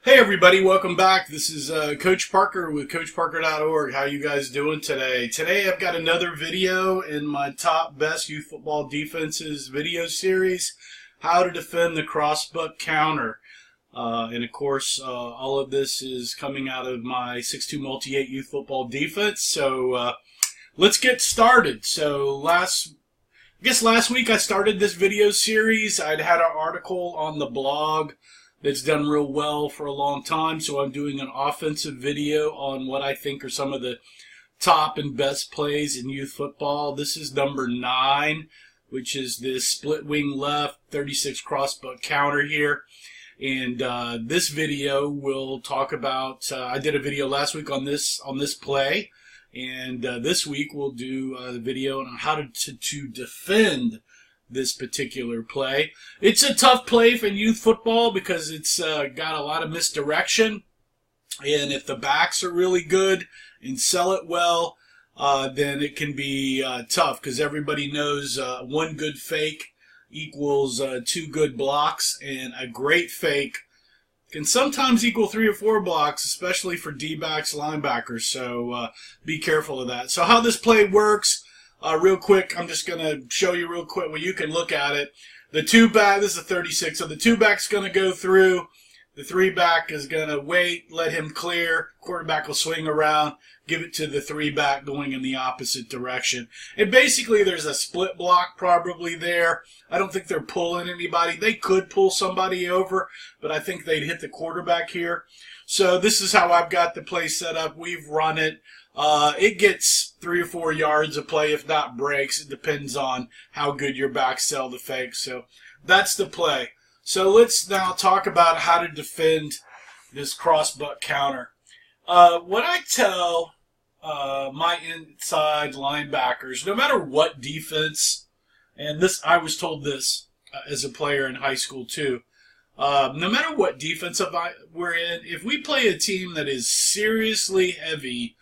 Hey everybody, welcome back. This is Coach Parker with CoachParker.org. How you guys doing today? Today I've got another video in my top best youth football defenses video series, how to defend the Crossbuck Counter. And of course, all of this is coming out of my 6'2 multi-8 youth football defense. So let's get started. So last week I started this video series. I'd had an article on the blog that's done real well for a long time, so I'm doing an offensive video on what I think are some of the top and best plays in youth football. This is number 9, which is this split wing left 36 crossbuck counter here. And this video will talk about, I did a video last week on this play, and this week we'll do a video on how to defend this particular play. It's a tough play for youth football because it's got a lot of misdirection, and if the backs are really good and sell it well, then it can be tough because everybody knows one good fake equals 2 good blocks, and a great fake can sometimes equal 3 or 4 blocks, especially for D-backs, linebackers, so be careful of that. So how this play works, real quick, I'm just going to show you real quick where you can look at it. The 2-back, this is a 36, so the 2-back's going to go through. The 3-back is going to wait, let him clear. Quarterback will swing around, give it to the 3-back going in the opposite direction. And basically there's a split block probably there. I don't think they're pulling anybody. They could pull somebody over, but I think they'd hit the quarterback here. So this is how I've got the play set up. We've run it. It gets 3 or 4 yards of play, if not breaks. It depends on how good your backs sell the fake. So that's the play. So let's now talk about how to defend this crossbuck counter. What I tell my inside linebackers, no matter what defense, and this I was told this as a player in high school too, no matter what defense we're in, if we play a team that is seriously heavy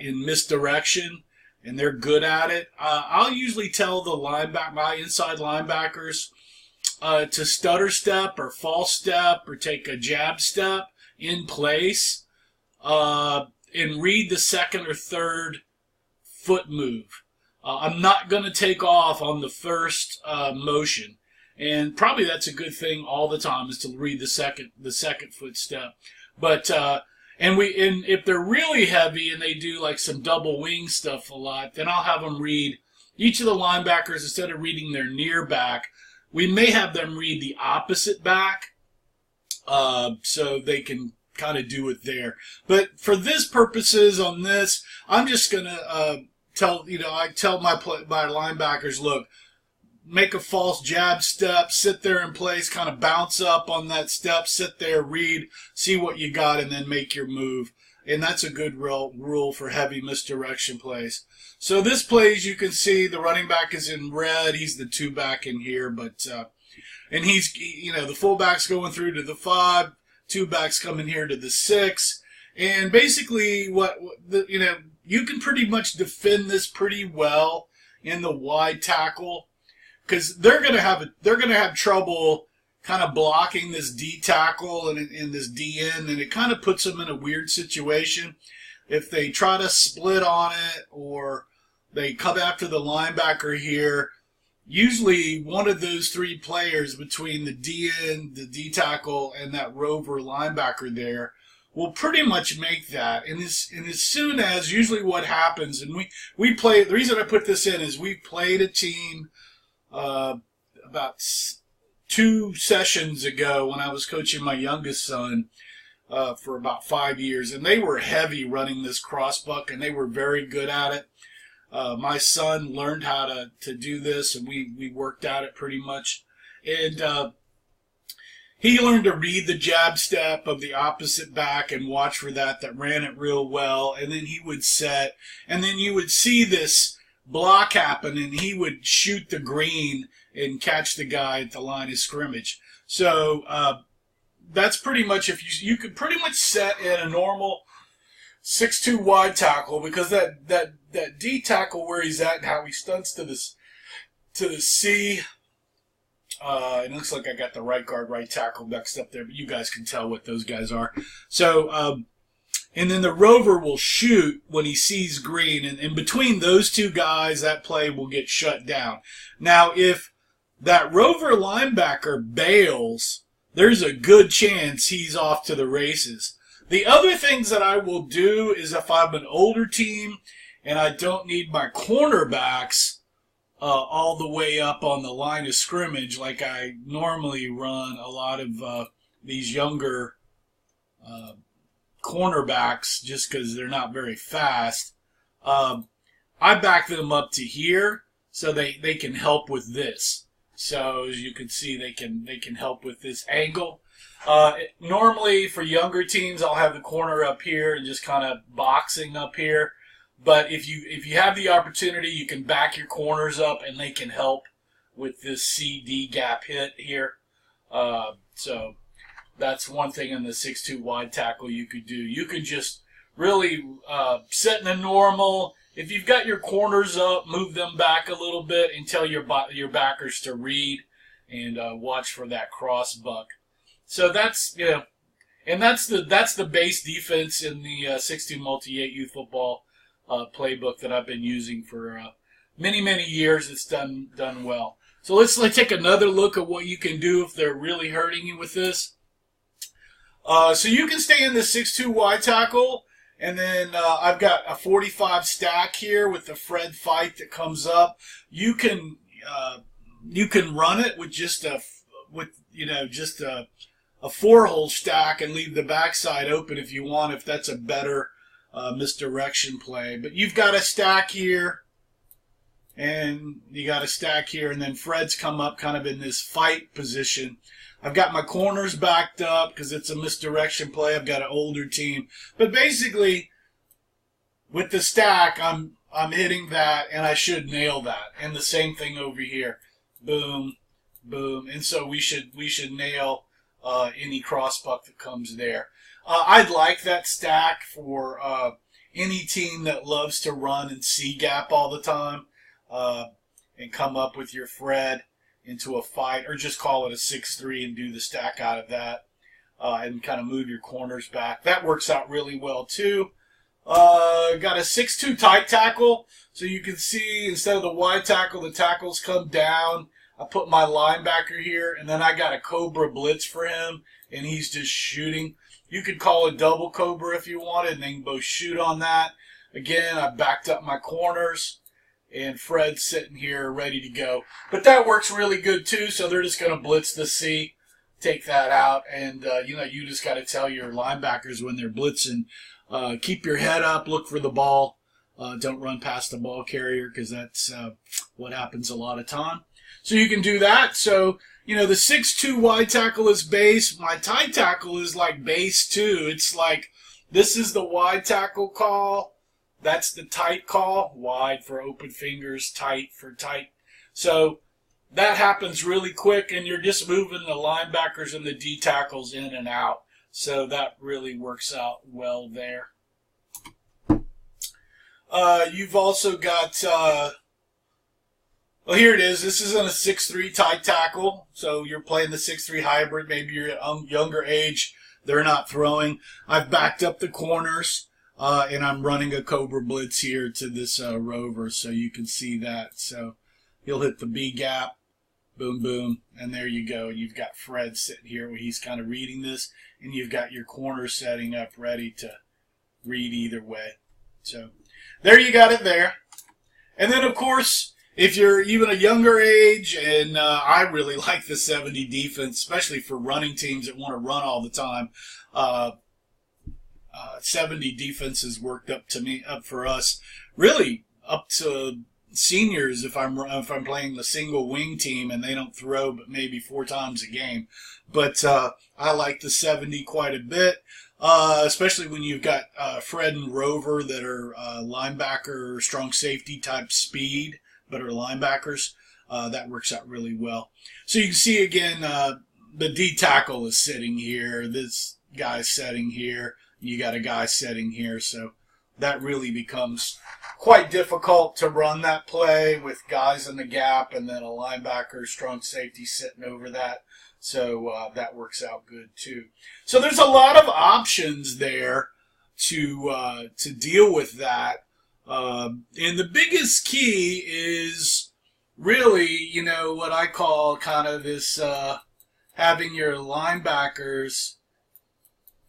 in misdirection, and they're good at it, I'll usually tell my inside linebackers to stutter step or false step or take a jab step in place and read the second or third foot move. I'm not going to take off on the first motion, and probably that's a good thing all the time is to read the second foot step. But and if they're really heavy and they do like some double wing stuff a lot, then I'll have them read each of the linebackers. Instead of reading their near back, we may have them read the opposite back, so they can kind of do it there. But for this purposes on this, I'm just gonna I tell my linebackers, look, make a false jab step, sit there in place, kind of bounce up on that step, sit there, read, see what you got, and then make your move. And that's a good rule for heavy misdirection plays. So this play, as you can see, the running back is in red. He's the 2-back in here, but and he's, the fullback's going through to the 5, 2-back's coming here to the 6, and basically you can pretty much defend this pretty well in the wide tackle, because they're gonna have trouble kind of blocking this D tackle and this D end, and it kind of puts them in a weird situation. If they try to split on it or they come after the linebacker here, usually one of those 3 players between the D end, the D tackle, and that rover linebacker there will pretty much make that. And as soon as, usually what happens, and we play, the reason I put this in is we played a team about 2 sessions ago when I was coaching my youngest son for about 5 years, and they were heavy running this crossbuck, and they were very good at it. My son learned how to do this, and we worked at it pretty much. And he learned to read the jab step of the opposite back and watch for that ran it real well, and then he would set, and then you would see this block happen, and he would shoot the green and catch the guy at the line of scrimmage. So that's pretty much, if you could pretty much set in a normal 6'2 wide tackle, because that D tackle where he's at and how he stunts to the C It looks like I got the right guard, right tackle mixed up there, but you guys can tell what those guys are. So, and then the rover will shoot when he sees green, and in between those two guys, that play will get shut down. Now, if that rover linebacker bails, there's a good chance he's off to the races. The other things that I will do is if I'm an older team and I don't need my cornerbacks all the way up on the line of scrimmage, like I normally run a lot of these younger cornerbacks just because they're not very fast, I back them up to here so they can help with this. So as you can see, they can help with this angle. Normally for younger teams, I'll have the corner up here and just kind of boxing up here. But if you have the opportunity, you can back your corners up and they can help with this CD gap hit here. So that's one thing in the 6'2" wide tackle you could do. You could just really set in a normal. If you've got your corners up, move them back a little bit and tell your backers to read and watch for that crossbuck. So that's and that's the base defense in the 6'2" multi-8 youth football playbook that I've been using for many years. It's done well. So let's take another look at what you can do if they're really hurting you with this. So you can stay in the 6'2" wide tackle. And then I've got a 45 stack here with the Fred fight that comes up. You can run it with just a 4-hole stack and leave the backside open if you want, if that's a better misdirection play. But you've got a stack here, and you got a stack here, and then Fred's come up kind of in this fight position. I've got my corners backed up because it's a misdirection play. I've got an older team. But basically, with the stack, I'm hitting that, and I should nail that. And the same thing over here. Boom, boom. And so we should nail any crossbuck that comes there. I'd like that stack for any team that loves to run and C-gap all the time and come up with your Fred into a fight, or just call it a 6'3" and do the stack out of that and kind of move your corners back. That works out really well too. Got a 6'2" tight tackle, so you can see instead of the wide tackle, the tackles come down. I put my linebacker here, and then I got a Cobra Blitz for him, and he's just shooting. You could call it double Cobra if you wanted, and they can both shoot on that. Again, I backed up my corners, and Fred's sitting here ready to go. But that works really good too, so they're just going to blitz the C, take that out, and you just got to tell your linebackers when they're blitzing, keep your head up, look for the ball, don't run past the ball carrier, because that's what happens a lot of time. So you can do that. So, the 6'2" wide tackle is base. My tight tackle is like base too. It's like, this is the wide tackle call. That's the tight call. Wide for open fingers, tight for tight. So that happens really quick, and you're just moving the linebackers and the D tackles in and out. So that really works out well there. You've also got... well, here it is. This isn't a 6'3" tight tackle, so you're playing the 6'3" hybrid. Maybe you're at a younger age. They're not throwing. I've backed up the corners, and I'm running a Cobra Blitz here to this rover, so you can see that. So he'll hit the B gap, boom, boom, and there you go. You've got Fred sitting here where he's kind of reading this, and you've got your corner setting up ready to read either way. So there you got it there. And then, of course, if you're even a younger age, and I really like the 70 defense, especially for running teams that want to run all the time. 70 defense has worked up for us, really up to seniors if I'm playing the single wing team and they don't throw but maybe 4 times a game. But I like the 70 quite a bit, especially when you've got Fred and Rover that are linebacker, strong safety type speed, but are linebackers. That works out really well. So you can see again, the D tackle is sitting here. This guy's sitting here. You got a guy sitting here. So that really becomes quite difficult to run that play with guys in the gap and then a linebacker, strong safety sitting over that. So that works out good too. So there's a lot of options there to deal with that. And the biggest key is really, you know, what I call kind of this having your linebackers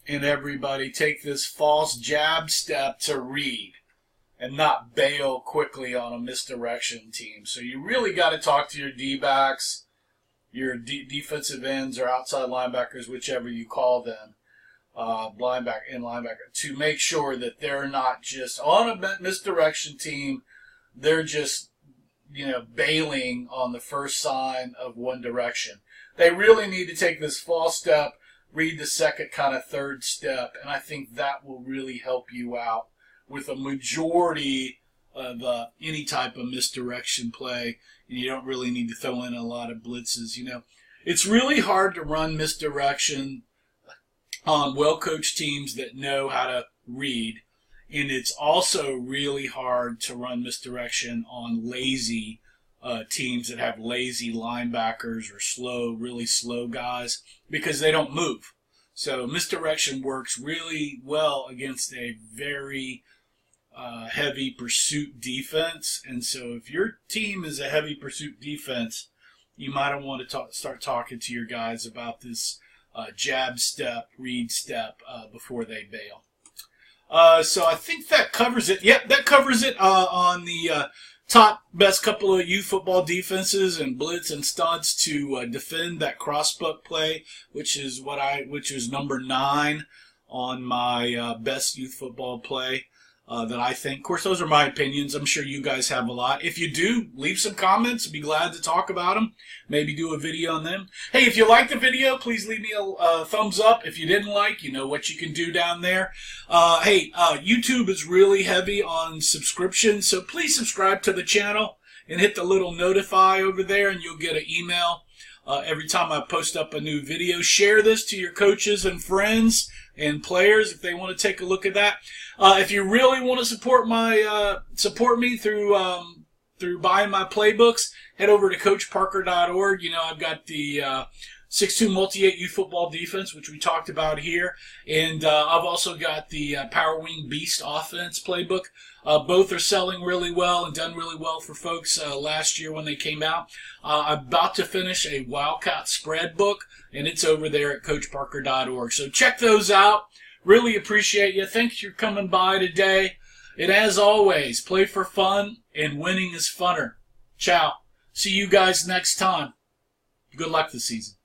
and everybody take this false jab step to read and not bail quickly on a misdirection team. So you really got to talk to your D-backs, your defensive ends or outside linebackers, whichever you call them, linebacker, to make sure that they're not just on a misdirection team. They're just, you know, bailing on the first sign of one direction. They really need to take this false step, read the second kind of third step, and I think that will really help you out with a majority of any type of misdirection play. And you don't really need to throw in a lot of blitzes. You know, it's really hard to run misdirection on well-coached teams that know how to read, and it's also really hard to run misdirection on lazy teams that have lazy linebackers or slow, really slow guys because they don't move. So misdirection works really well against a very heavy pursuit defense. And so if your team is a heavy pursuit defense, you might want to start talking to your guys about this jab step, read step before they bail. So I think that covers it. Yep, that covers it on the top best couple of youth football defenses and blitz and stunts to defend that crossbuck play, which is number 9 on my best youth football play that I think. Of course, those are my opinions. I'm sure you guys have a lot. If you do, leave some comments. I'd be glad to talk about them. Maybe do a video on them. Hey, if you liked the video, please leave me a thumbs up. If you didn't like, you know what you can do down there. YouTube is really heavy on subscriptions, so please subscribe to the channel and hit the little notify over there, and you'll get an email every time I post up a new video. Share this to your coaches and friends and players if they want to take a look at that. If you really want to support me through buying my playbooks, head over to coachparker.org. You know, I've got the 6'2" multi-8 youth football defense, which we talked about here, and I've also got the Power Wing Beast offense playbook. Both are selling really well and done really well for folks last year when they came out. I'm about to finish a Wildcat spread book, and it's over there at coachparker.org. So check those out. Really appreciate you. Thanks for coming by today. And as always, play for fun, and winning is funner. Ciao. See you guys next time. Good luck this season.